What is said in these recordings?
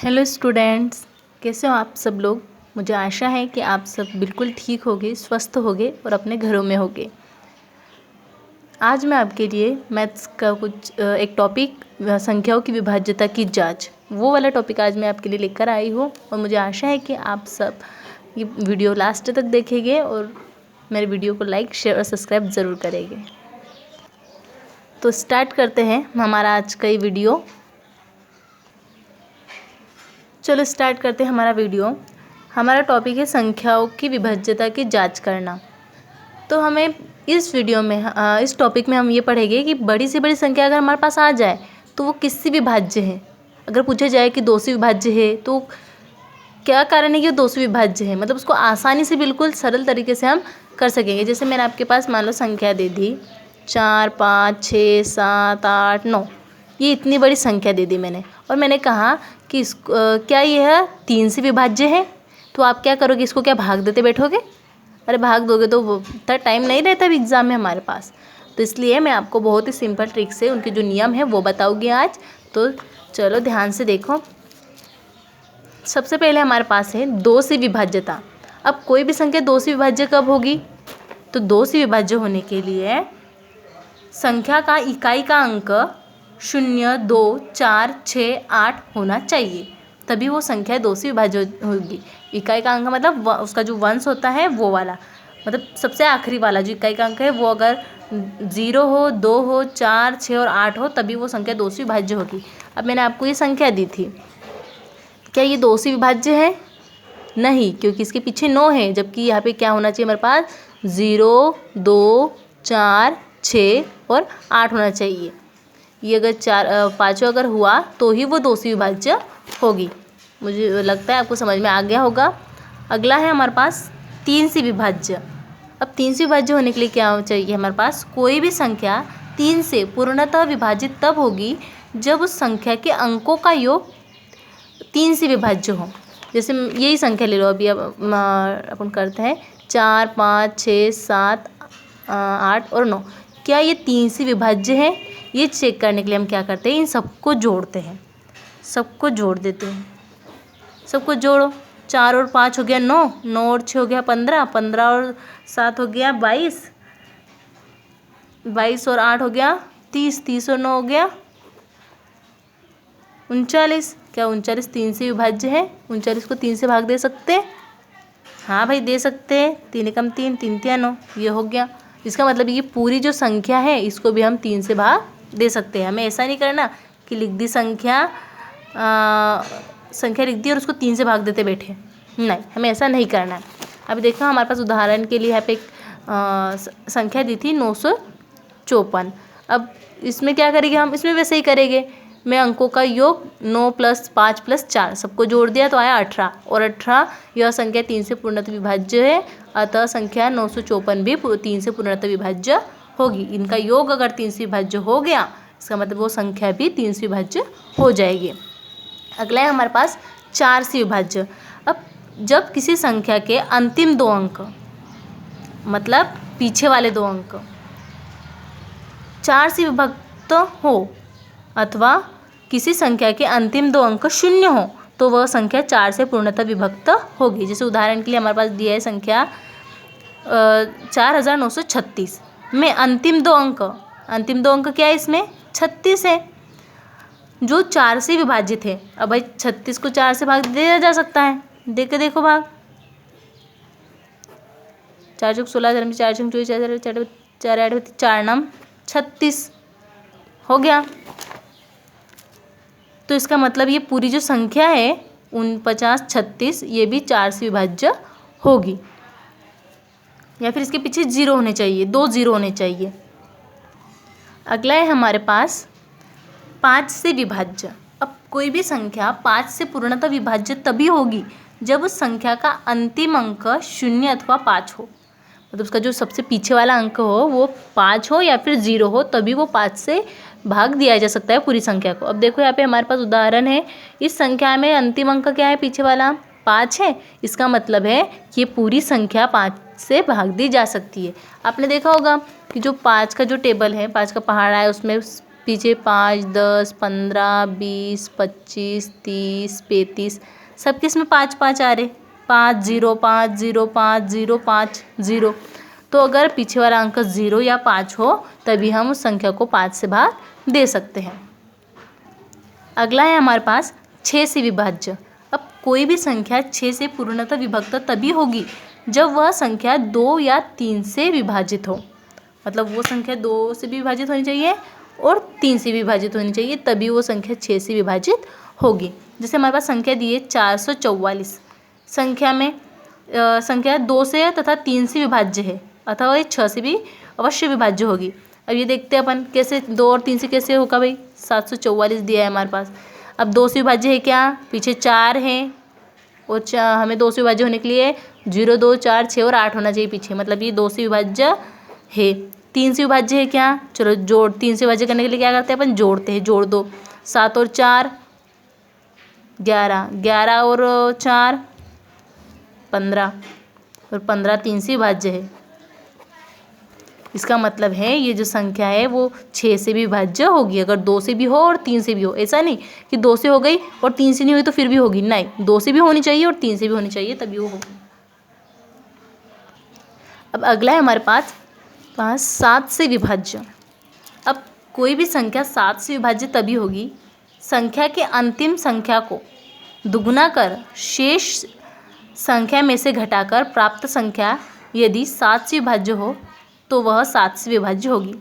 Hello students, कैसे हो आप सब लोग। मुझे आशा है कि आप सब बिल्कुल ठीक होगे, स्वस्थ होगे और अपने घरों में होगे। आज मैं आपके लिए मैथ्स का एक टॉपिक संख्याओं की विभाज्यता की जांच, वो वाला टॉपिक आज मैं आपके लिए लेकर आई हूँ। और मुझे आशा है कि आप सब ये वीडियो लास्ट तक देखेंगे और मेरे वीडियो को लाइक, शेयर और सब्सक्राइब ज़रूर करेंगे। तो स्टार्ट करते हैं हमारा आज का ये वीडियो। चलो स्टार्ट करते हैं हमारा वीडियो। हमारा टॉपिक है संख्याओं की विभाज्यता की जांच करना। तो हमें इस वीडियो में इस टॉपिक में हम ये पढ़ेंगे कि बड़ी से बड़ी संख्या अगर हमारे पास आ जाए तो वो किससे विभाज्य है। अगर पूछा जाए कि 2 से विभाज्य है तो क्या कारण है कि वो 2 से विभाज्य है, मतलब उसको आसानी से बिल्कुल सरल तरीके से हम कर सकेंगे। जैसे मैंने आपके पास मान लो संख्या दे दी 4, 5, 6, 7, 8, 9, ये इतनी बड़ी संख्या दे दी मैंने, और मैंने कहा कि इसको क्या यह 3 से विभाज्य है। तो आप क्या करोगे, इसको क्या भाग देते बैठोगे? अरे भाग दोगे तो वो इतना टाइम नहीं रहता अभी एग्ज़ाम में हमारे पास। तो इसलिए मैं आपको बहुत ही सिंपल ट्रिक से उनके जो नियम है वो बताऊँगी आज। तो चलो ध्यान से देखो। सबसे पहले हमारे पास है 2 से विभाज्यता। अब कोई भी संख्या 2 से विभाज्य कब होगी? तो 2 से विभाज्य होने के लिए संख्या का इकाई का अंक 0, 2, 4, 6, 8 होना चाहिए, तभी वो संख्या 2 से विभाज्य होगी। इकाई का अंक मतलब उसका जो वंश होता है वो वाला, मतलब सबसे आखिरी वाला जो इकाई का अंक है वो अगर 0 हो, 2 हो, 4, 6 और 8 हो तभी वो संख्या 2 से विभाज्य होगी। अब मैंने आपको ये संख्या दी थी, क्या ये 2 से विभाज्य है? नहीं, क्योंकि इसके पीछे 9 है, जबकि यहाँ पे क्या होना चाहिए हमारे पास 0, 2, 4, 6 और 8 होना चाहिए। ये अगर 5 अगर हुआ तो ही वो 2 से विभाज्य होगी। मुझे लगता है आपको समझ में आ गया होगा। अगला है हमारे पास 3 से विभाज्य। अब 3 से विभाज्य होने के लिए क्या चाहिए हमारे पास? कोई भी संख्या 3 से पूर्णतः विभाजित तब होगी जब उस संख्या के अंकों का योग 3 से विभाज्य हो। जैसे यही संख्या ले लो, अभी अब अपन करते हैं 4, 5, 6, 7, 8 और 9। क्या ये 3 से विभाज्य है? ये चेक करने के लिए हम क्या करते हैं, इन सबको जोड़ते हैं, सबको जोड़ देते हैं। सबको जोड़ो, 4 और 5 हो गया 9, 9 और 6 हो गया 15, 15 और 7 हो गया 22, 22 और 8 हो गया 30, 30 और 9 हो गया 39। क्या 39 3 से विभाज्य है? 39 को 3 से भाग दे सकते हैं? हाँ भाई दे सकते हैं। 3 एकम 3, 3 तिया 9, ये हो गया। इसका मतलब ये पूरी जो संख्या है इसको भी हम 3 से भाग दे सकते हैं। हमें ऐसा नहीं करना कि लिख दी संख्या लिख दी और उसको 3 से भाग देते बैठे, नहीं, हमें ऐसा नहीं करना है। अभी देखो हमारे पास उदाहरण के लिए यहाँ पे एक संख्या दी थी 954। अब इसमें क्या करेंगे हम? इसमें वैसे ही करेंगे, मैं अंकों का योग 9 + 5 + 4 सबको जोड़ दिया तो आया 18, और 18 यह संख्या 3 से पूर्णतः विभाज्य है, अतः संख्या 954 भी 3 से पूर्णतः विभाज्य होगी। इनका योग अगर 3 से विभाज्य हो गया इसका मतलब वो संख्या भी 3 से विभाज्य हो जाएगी। अगला है हमारे पास 4 से विभाज्य। अब जब किसी संख्या के अंतिम 2 अंक, मतलब पीछे वाले 2 अंक 4 से विभक्त हो अथवा किसी संख्या के अंतिम 2 अंक 0 हो तो वह संख्या 4 से पूर्णतः विभक्त होगी। जैसे उदाहरण के लिए हमारे पास दिया है संख्या 4936 में अंतिम 2 अंक क्या है? इसमें 36 है जो 4 से विभाजित है। अब भाई 36 को 4 से भाग दिया जा सकता है, देख के देखो भाग। 4 चौक 16, 4 चौक 24, 4 8 4 9 36 हो गया। तो इसका मतलब ये पूरी जो संख्या है 4936 ये भी 4 से विभाज्य होगी, या फिर इसके पीछे 0 होने चाहिए, 2 0 होने चाहिए। अगला है हमारे पास 5 से विभाज्य। अब कोई भी संख्या 5 से पूर्णतः विभाज्य तभी होगी जब उस संख्या का अंतिम अंक 0 अथवा 5 हो, मतलब उसका जो सबसे पीछे वाला अंक हो वो 5 हो या फिर 0 हो, तभी वो 5 से भाग दिया जा सकता है पूरी संख्या को। अब देखो यहाँ पे हमारे पास उदाहरण है, इस संख्या में अंतिम अंक क्या है? पीछे वाला 5 है। इसका मतलब है कि ये पूरी संख्या 5 से भाग दी जा सकती है। आपने देखा होगा कि जो 5 का जो टेबल है, 5 का पहाड़ा है, उसमें पीछे 5, 10, 15, 20, 25, 30, 35 सबके इसमें 5 5 आ रहे, 5 0 5 0 5 0 5 0। तो अगर पीछे वाला अंक 0 या 5 हो तभी हम उस संख्या को 5 से भाग दे सकते हैं। अगला है हमारे पास 6 से विभाज्य। अब कोई भी संख्या 6 से पूर्णतः विभक्त तभी होगी जब वह संख्या 2 या 3 से विभाजित हो। मतलब वो संख्या 2 से भी विभाजित होनी चाहिए और 3 से विभाजित होनी चाहिए, तभी वो संख्या 6 से विभाजित होगी। जैसे हमारे पास संख्या दी है 444, संख्या में संख्या 2 से तथा 3 से विभाज्य है अथवा ये 6 से भी अवश्य विभाज्य होगी। अब ये देखते हैं अपन कैसे 2 और 3 से कैसे होगा भाई। 744 दिया है हमारे पास। अब 2 से विभाज्य है क्या, पीछे 4 है और हमें 2 से विभाज्य होने के लिए 0 2 4 6 और 8 होना चाहिए पीछे, मतलब ये 2 से विभाज्य है। 3 से विभाज्य है क्या, चलो जोड़ 3 से विभाज्य करने के लिए क्या करते हैं अपन, जोड़ते हैं, जोड़ दो। 7 और 4 11, 11 और 4 15 और 15 3 से विभाज्य है। इसका मतलब है ये जो संख्या है वो 6 से भी विभाज्य होगी, अगर 2 से भी हो और 3 से भी हो। ऐसा नहीं कि 2 से हो गई और 3 से नहीं हुई तो फिर भी होगी, नहीं, 2 से भी होनी चाहिए और 3 से भी होनी चाहिए तभी वो होगी। अब अगला है हमारे पास 7 से विभाज्य। अब कोई भी संख्या 7 से विभाज्य तभी होगी संख्या के अंतिम संख्या को दुगुना कर शेष संख्या में से घटाकर प्राप्त संख्या यदि 7 से विभाज्य हो तो वह 7 से विभाज्य होगी।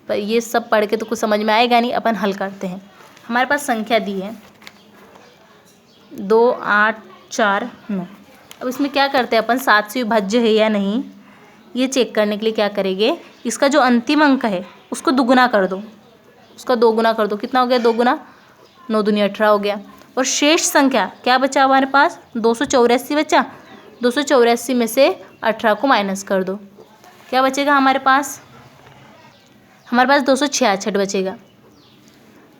पर ये सब पढ़ के तो कुछ समझ में आएगा नहीं, अपन हल करते हैं। हमारे पास संख्या दी है 2 8 4 9। अब इसमें क्या करते हैं अपन, 7 से विभाज्य है या नहीं ये चेक करने के लिए क्या करेंगे, इसका जो अंतिम अंक है उसको दुगुना कर दो, उसका 2 गुना कर दो। कितना हो गया, 2 गुना 9 दूनी 18 हो गया। और शेष संख्या क्या बचा हमारे पास, 284 बचा। 284 में से 18 को माइनस कर दो, क्या बचेगा हमारे पास 266 बचेगा।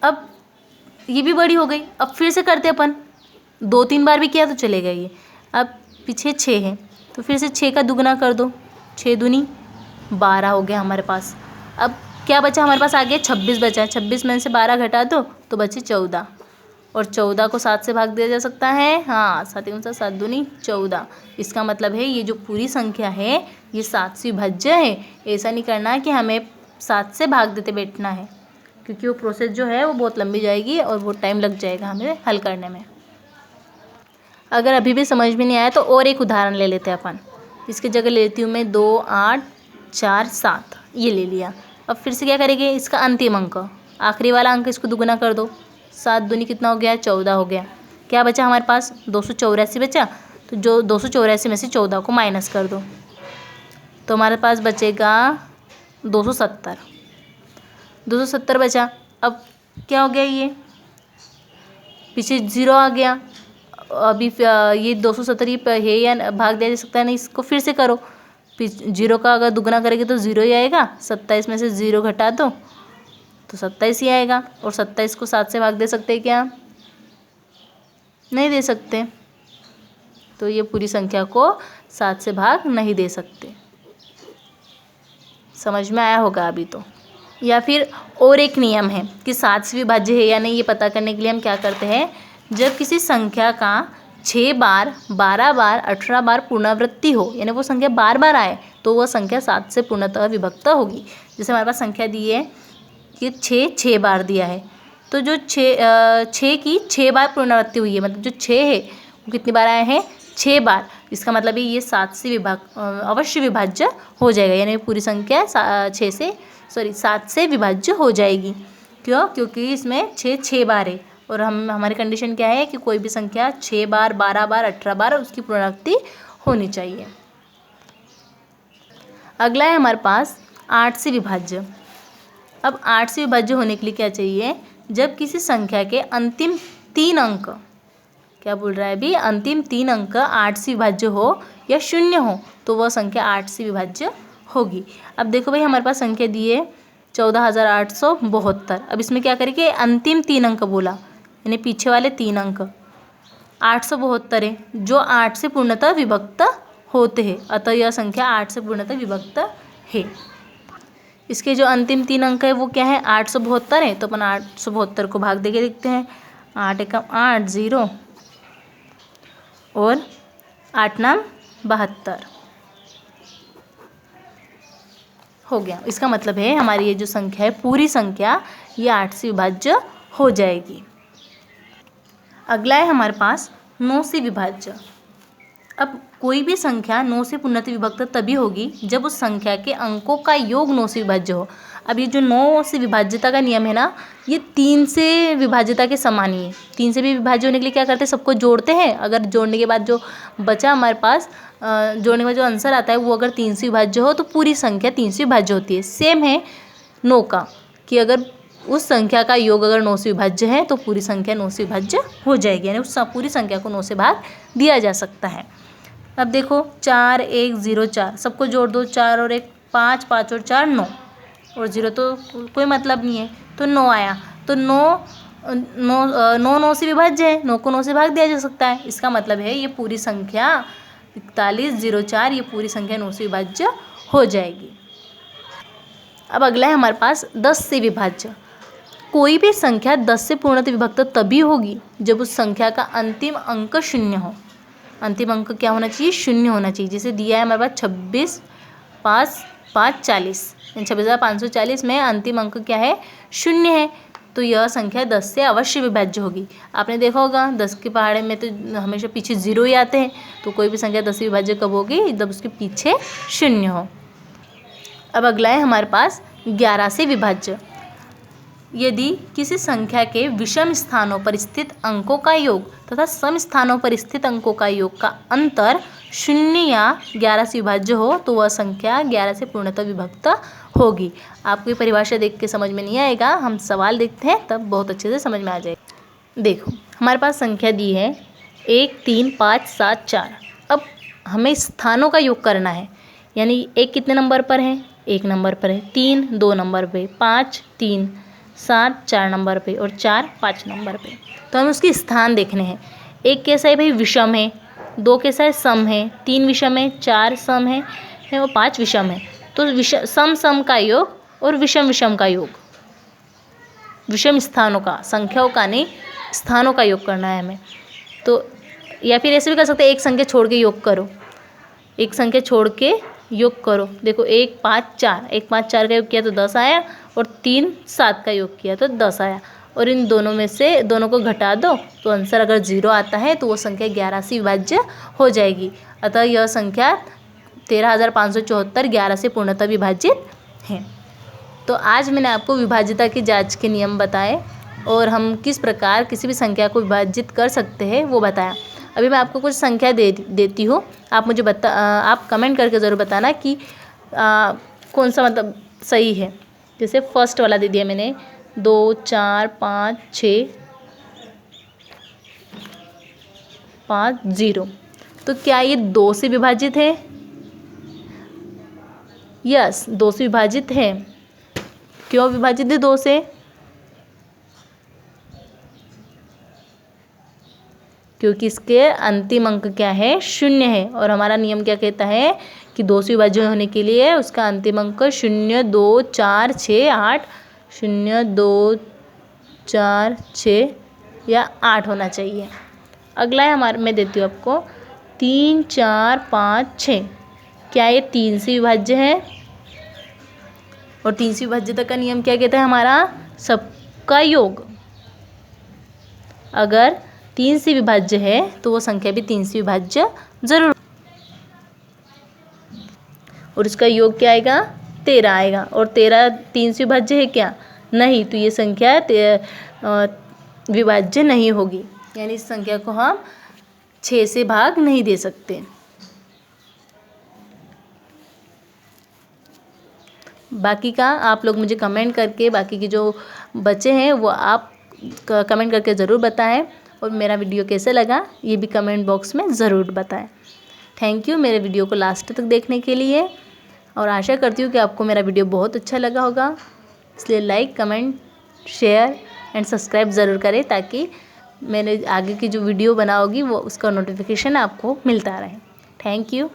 अब ये भी बड़ी हो गई। अब फिर से करते अपन, 2-3 बार भी किया तो चलेगा ये। अब पीछे 6 है तो फिर से 6 का दुगुना कर दो, 6 दूनी 12 हो गया हमारे पास। अब क्या बचा हमारे पास, आगे 26 बचा। 26 में से 12 घटा दो तो बचे 14, और 14 को 7 से भाग दिया जा सकता है, हाँ 7 7 दूनी 14। इसका मतलब है ये जो पूरी संख्या है ये 7 से विभाज्य है। ऐसा नहीं करना कि हमें 7 से भाग देते बैठना है, क्योंकि वो प्रोसेस जो है वो बहुत लंबी जाएगी और बहुत टाइम लग जाएगा हमें हल करने में। अगर अभी भी समझ में नहीं आया तो और एक उदाहरण ले लेते हैं अपन। इसकी जगह लेती हूँ मैं 2 8 4 7, ये ले लिया। अब फिर से क्या करेंगे, इसका अंतिम अंक आखिरी वाला अंक इसको दुगुना कर दो, 7 दूनी कितना हो गया, 14 हो गया। क्या बचा हमारे पास, 284 बचा। तो जो 284 में से 14 को माइनस कर दो तो हमारे पास बचेगा 270। 270 बचा। अब क्या हो गया, ये पीछे 0 आ गया। अभी ये 270 है या भाग दिया जा सकता है नहीं, इसको फिर से करो। 0 का अगर दुगना करेंगे तो 0 ही आएगा। 27 में से 0 घटा दो तो 27 ही आएगा। और 27 को 7 से भाग दे सकते हैं क्या, नहीं दे सकते। तो ये पूरी संख्या को 7 से भाग नहीं दे सकते। समझ में आया होगा अभी तो। या फिर और एक नियम है कि 7 से विभाज्य है या नहीं ये पता करने के लिए हम क्या करते हैं, जब किसी संख्या का 6 बार 12 बार 18 बार पुनरावृत्ति हो, यानी वो संख्या बार बार आए, तो वह संख्या 7 से पूर्णतः विभक्त होगी। जैसे हमारे पास संख्या दी है कि 6 बार दिया है, तो जो 6 की 6 बार पुनरावृत्ति हुई है, मतलब जो 6 है वो कितनी बार आए हैं, 6 बार। इसका मतलब है ये 7 से अवश्य विभाज्य हो जाएगा, यानी पूरी संख्या 7 से विभाज्य हो जाएगी। क्यों, क्योंकि इसमें 6 बार है और हमारी कंडीशन क्या है कि कोई भी संख्या 6 बार 12 बार 18 बार उसकी पुनरावृत्ति होनी चाहिए। अगला है हमारे पास 8 से विभाज्य। अब 8 से विभाज्य होने के लिए क्या चाहिए, जब किसी संख्या के अंतिम 3 अंक, क्या बोल रहा है अभी, अंतिम 3 अंक 8 से विभाज्य हो या 0 हो तो वह संख्या 8 से विभाज्य होगी। अब देखो भाई हमारे पास संख्या दी है 14,872। अब इसमें क्या करेंगे, अंतिम 3 अंक बोला, यानी पीछे वाले 3 अंक 872 है जो 8 से पूर्णतः विभक्त होते हैं, अतः यह संख्या 8 से पूर्णतः विभक्त है। इसके जो अंतिम 3 अंक है वो क्या है, 872 है। तो अपन 872 को भाग देके लिखते हैं। 8 एकम 8 0 और 8 नाम 72 हो गया। इसका मतलब है हमारी ये जो संख्या है, पूरी संख्या, ये 8 से विभाज्य हो जाएगी। अगला है हमारे पास 9 से विभाज्य। अब कोई भी संख्या 9 से पूर्णतः विभक्त तभी होगी जब उस संख्या के अंकों का योग 9 से विभाज्य हो। अब ये जो 9 से विभाज्यता का नियम है ना, ये 3 से विभाज्यता के समान ही है। 3 से भी विभाज्य होने के लिए क्या करते हैं, सबको जोड़ते हैं। अगर जोड़ने के बाद जो बचा हमारे पास, जोड़ने में जो आंसर आता है वो अगर 3 से विभाज्य हो तो पूरी संख्या 3 से विभाज्य होती है। सेम है 9 का, कि अगर उस संख्या का योग अगर 9 से विभाज्य है तो पूरी संख्या 9 से विभाज्य हो जाएगी, यानी उस पूरी संख्या को 9 से भाग दिया जा सकता है। अब देखो 4 1 0 4, सबको जोड़ दो, 4 और 1 5, 5 और 4 9, और 0 तो कोई मतलब नहीं है, तो 9 आया। तो 9 से विभाज्य है, 9 को 9 से भाग दिया जा सकता है। इसका मतलब है ये पूरी संख्या 4104, ये पूरी संख्या 9 से विभाज्य हो जाएगी। अब अगला है हमारे पास 10 से विभाज्य। कोई भी संख्या 10 से पूर्णतः विभक्त तभी होगी जब उस संख्या का अंतिम अंक 0 हो। अंतिम अंक क्या होना चाहिए, 0 होना चाहिए। जैसे दिया है हमारे पास 26 5 5 40, 26,540 में अंतिम अंक क्या है, 0 है। तो यह संख्या 10 से अवश्य विभाज्य होगी। आपने देखा होगा 10 के पहाड़े में तो हमेशा पीछे 0 ही आते हैं। तो कोई भी संख्या 10 से विभाज्य कब होगी, जब उसके पीछे 0 हो। अब अगला है हमारे पास 11 से विभाज्य। यदि किसी संख्या के विषम स्थानों पर स्थित अंकों का योग तथा सम स्थानों पर स्थित अंकों का योग का अंतर 0 या 11 से विभाज्य हो तो वह संख्या 11 से पूर्णतः विभक्त होगी। आपको ये परिभाषा देख के समझ में नहीं आएगा, हम सवाल देखते हैं तब बहुत अच्छे से समझ में आ जाएगा। देखो हमारे पास संख्या दी है 1 3 5 7 4। अब हमें स्थानों का योग करना है, यानी 1 कितने नंबर पर है, 1 नंबर पर है, 3 2 नंबर पे, 5 3, 7 4 नंबर पे और 4 5 नंबर पे। तो हमें उसके स्थान देखने हैं। 1 कैसा है भाई, विषम है, 2 कैसा है, सम है, 3 विषम है, 4 सम है और 5 विषम है। तो सम सम का योग और विषम विषम का योग, विषम स्थानों का, संख्याओं का नहीं, स्थानों का योग करना है हमें। तो या फिर ऐसे भी कर सकते हैं, एक संख्या छोड़ के योग करो, एक संख्या छोड़ के योग करो। देखो 1 5 4, 1 5 4 का योग किया तो 10 आया, और 3 7 का योग किया तो 10 आया, और इन दोनों में से दोनों को घटा दो तो आंसर अगर 0 आता है तो वो संख्या 11 से विभाज्य हो जाएगी। अतः यह संख्या 13,574 11 से पूर्णतः विभाजित है। तो आज मैंने आपको विभाज्यता की जांच के नियम बताए और हम किस प्रकार किसी भी संख्या को विभाजित कर सकते हैं वो बताया। अभी मैं आपको कुछ संख्या देती हूँ, आप मुझे आप कमेंट करके ज़रूर बताना कि कौन सा मतलब सही है। जैसे फर्स्ट वाला दे दिया मैंने 2 4 5 6 5 0। तो क्या ये 2 से विभाजित है? यस, 2 से विभाजित है। क्यों विभाजित है 2 से? क्योंकि इसके अंतिम अंक क्या है, 0 है, और हमारा नियम क्या कहता है कि 2 से विभाज्य होने के लिए उसका अंतिम अंक 0 2 4 6 8, 0 2 4 6 या 8 होना चाहिए। अगला है हमारे, मैं देती हूँ आपको 3 4 5 6। क्या ये 3 से विभाज्य है? और 3 से विभाज्यता का नियम क्या कहता है हमारा, सबका योग। अगर 3 से विभाज्य है तो वो संख्या भी 3 से विभाज्य जरूर, और इसका योग क्या आएगा, 13 आएगा। और 13 3 से विभाज्य है क्या? नहीं, तो ये संख्या विभाज्य नहीं होगी, यानी इस संख्या को हम 6 से भाग नहीं दे सकते। बाकी का आप लोग मुझे कमेंट करके, बाकी के जो बचे हैं वो आप कमेंट करके ज़रूर बताएं, और मेरा वीडियो कैसे लगा ये भी कमेंट बॉक्स में ज़रूर बताएं। थैंक यू मेरे वीडियो को लास्ट तक देखने के लिए, और आशा करती हूँ कि आपको मेरा वीडियो बहुत अच्छा लगा होगा। इसलिए like comment share and subscribe ज़रूर करें, ताकि मेरे आगे की जो वीडियो बनाओगी वो उसका नोटिफिकेशन आपको मिलता रहे। Thank you.